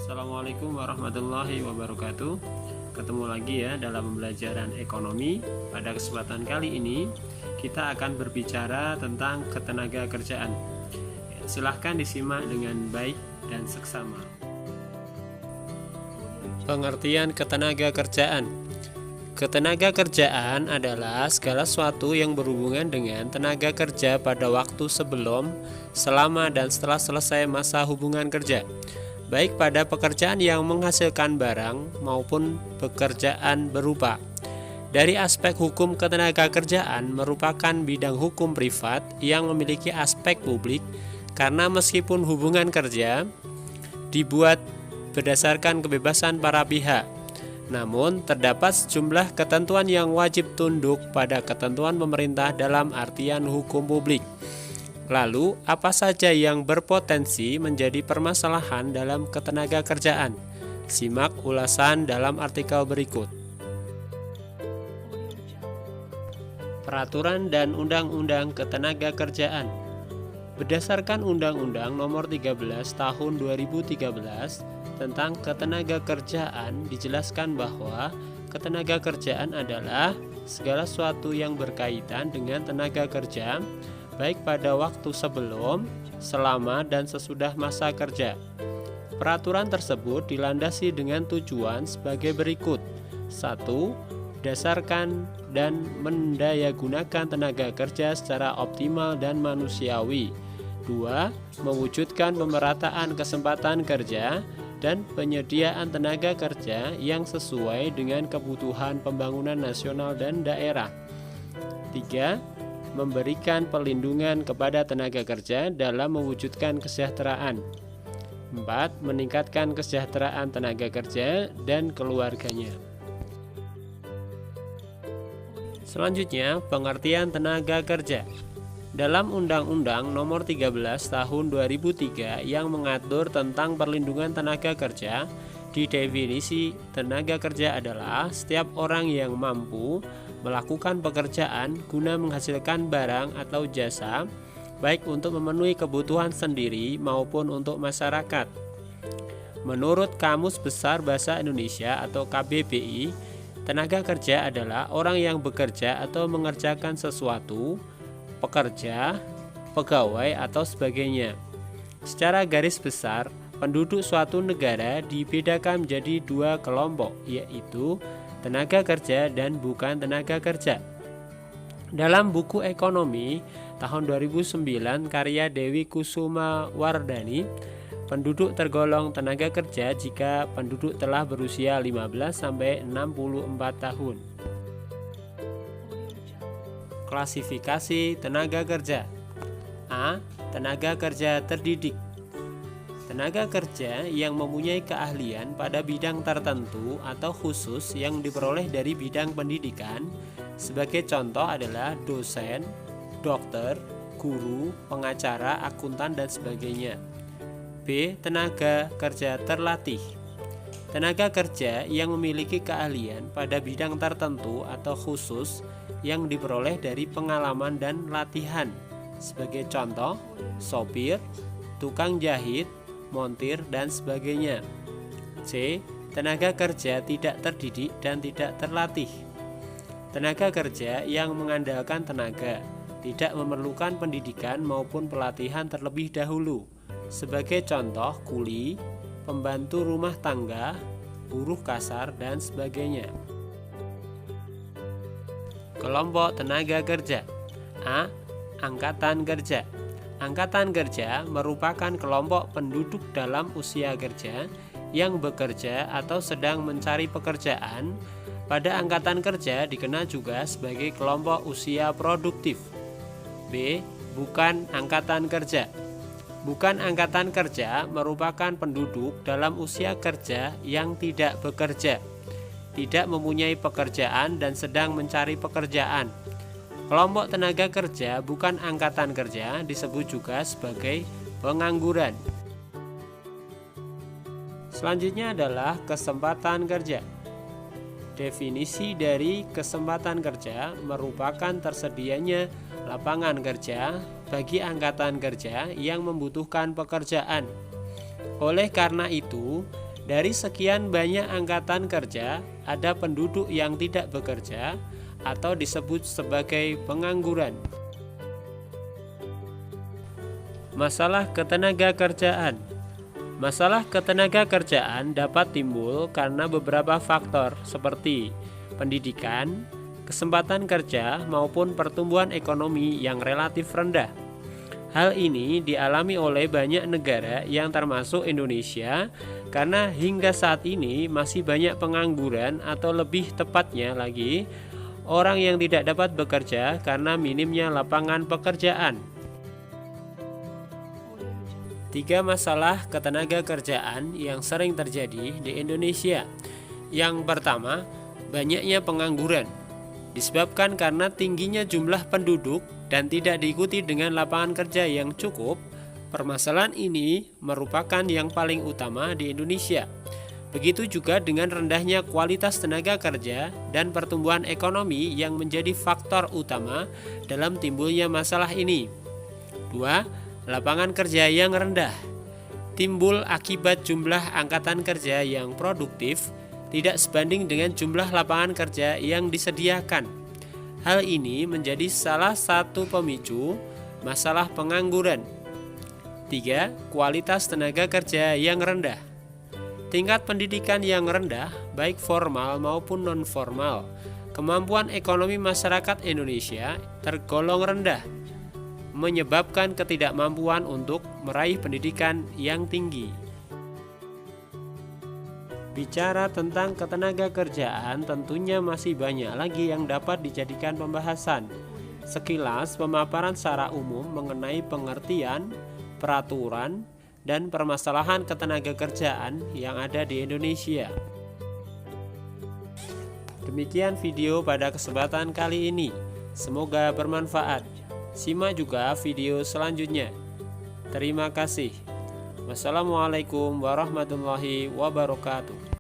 Assalamualaikum warahmatullahi wabarakatuh. Ketemu lagi ya dalam pembelajaran ekonomi. Pada kesempatan kali ini kita akan berbicara tentang ketenaga kerjaan. Silahkan disimak dengan baik dan seksama. Pengertian ketenaga kerjaan. Ketenaga kerjaan adalah segala sesuatu yang berhubungan dengan tenaga kerja pada waktu sebelum, selama, dan setelah selesai masa hubungan kerja, baik pada pekerjaan yang menghasilkan barang maupun pekerjaan berupa. Dari aspek hukum, ketenaga kerjaan merupakan bidang hukum privat yang memiliki aspek publik karena meskipun hubungan kerja dibuat berdasarkan kebebasan para pihak, namun terdapat sejumlah ketentuan yang wajib tunduk pada ketentuan pemerintah dalam artian hukum publik. Lalu, apa saja yang berpotensi menjadi permasalahan dalam ketenaga kerjaan? Simak ulasan dalam artikel berikut. Peraturan dan Undang-Undang Ketenaga Kerjaan. Berdasarkan Undang-Undang Nomor 13 Tahun 2013 tentang ketenaga kerjaan, dijelaskan bahwa ketenaga kerjaan adalah segala sesuatu yang berkaitan dengan tenaga kerja, baik pada waktu sebelum, selama, dan sesudah masa kerja. Peraturan tersebut dilandasi dengan tujuan sebagai berikut. 1. Dasarkan dan mendayagunakan tenaga kerja secara optimal dan manusiawi. 2. Mewujudkan pemerataan kesempatan kerja dan penyediaan tenaga kerja yang sesuai dengan kebutuhan pembangunan nasional dan daerah. 3. Memberikan perlindungan kepada tenaga kerja dalam mewujudkan kesejahteraan. 4. Meningkatkan kesejahteraan tenaga kerja dan keluarganya. Selanjutnya, pengertian tenaga kerja. Dalam Undang-Undang Nomor 13 Tahun 2003 yang mengatur tentang perlindungan tenaga kerja, didefinisi tenaga kerja adalah setiap orang yang mampu melakukan pekerjaan guna menghasilkan barang atau jasa, baik untuk memenuhi kebutuhan sendiri maupun untuk masyarakat. Menurut Kamus Besar Bahasa Indonesia atau KBBI, tenaga kerja adalah orang yang bekerja atau mengerjakan sesuatu, pekerja, pegawai, atau sebagainya. Secara garis besar, penduduk suatu negara dibedakan menjadi dua kelompok, yaitu tenaga kerja dan bukan tenaga kerja. Dalam buku ekonomi tahun 2009 karya Dewi Kusuma Wardani, penduduk tergolong tenaga kerja jika penduduk telah berusia 15-64 tahun. Klasifikasi tenaga kerja. A. Tenaga kerja terdidik. Tenaga kerja yang mempunyai keahlian pada bidang tertentu atau khusus yang diperoleh dari bidang pendidikan. Sebagai contoh adalah dosen, dokter, guru, pengacara, akuntan, dan sebagainya. B. Tenaga kerja terlatih. Tenaga kerja yang memiliki keahlian pada bidang tertentu atau khusus yang diperoleh dari pengalaman dan latihan. Sebagai contoh, sopir, tukang jahit, montir, dan sebagainya. C. Tenaga kerja tidak terdidik dan tidak terlatih. Tenaga kerja yang mengandalkan tenaga, tidak memerlukan pendidikan maupun pelatihan terlebih dahulu. Sebagai contoh, kuli, pembantu rumah tangga, buruh kasar, dan sebagainya. Kelompok tenaga kerja. A. Angkatan kerja. Angkatan kerja merupakan kelompok penduduk dalam usia kerja yang bekerja atau sedang mencari pekerjaan. Pada angkatan kerja dikenal juga sebagai kelompok usia produktif. B. Bukan angkatan kerja. Bukan angkatan kerja merupakan penduduk dalam usia kerja yang tidak bekerja, tidak mempunyai pekerjaan, dan sedang mencari pekerjaan. Kelompok tenaga kerja bukan angkatan kerja disebut juga sebagai pengangguran. Selanjutnya adalah kesempatan kerja. Definisi dari kesempatan kerja merupakan tersedianya lapangan kerja bagi angkatan kerja yang membutuhkan pekerjaan. Oleh karena itu, Dari sekian banyak angkatan kerja, ada penduduk yang tidak bekerja atau disebut sebagai pengangguran. Masalah ketenaga kerjaan. Masalah ketenaga kerjaan dapat timbul karena beberapa faktor seperti pendidikan, kesempatan kerja, maupun pertumbuhan ekonomi yang relatif rendah. Hal ini dialami oleh banyak negara yang termasuk Indonesia karena hingga saat ini masih banyak pengangguran atau lebih tepatnya lagi orang yang tidak dapat bekerja karena minimnya lapangan pekerjaan. 3 masalah ketenaga kerjaan yang sering terjadi di Indonesia. Yang pertama, banyaknya pengangguran. Disebabkan karena tingginya jumlah penduduk dan tidak diikuti dengan lapangan kerja yang cukup, permasalahan ini merupakan yang paling utama di Indonesia. Begitu juga dengan rendahnya kualitas tenaga kerja dan pertumbuhan ekonomi yang menjadi faktor utama dalam timbulnya masalah ini. 2. Lapangan kerja yang rendah timbul akibat jumlah angkatan kerja yang produktif tidak sebanding dengan jumlah lapangan kerja yang disediakan. Hal ini menjadi salah satu pemicu masalah pengangguran. 3. Kualitas tenaga kerja yang rendah. Tingkat pendidikan yang rendah, baik formal maupun non-formal. Kemampuan ekonomi masyarakat Indonesia tergolong rendah, menyebabkan ketidakmampuan untuk meraih pendidikan yang tinggi. Bicara tentang ketenaga kerjaan, tentunya masih banyak lagi yang dapat dijadikan pembahasan. Sekilas pemaparan secara umum mengenai pengertian, peraturan, dan permasalahan ketenaga kerjaan yang ada di Indonesia. Demikian video pada kesempatan kali ini. Semoga bermanfaat. Simak juga video selanjutnya. Terima kasih. Wassalamualaikum warahmatullahi wabarakatuh.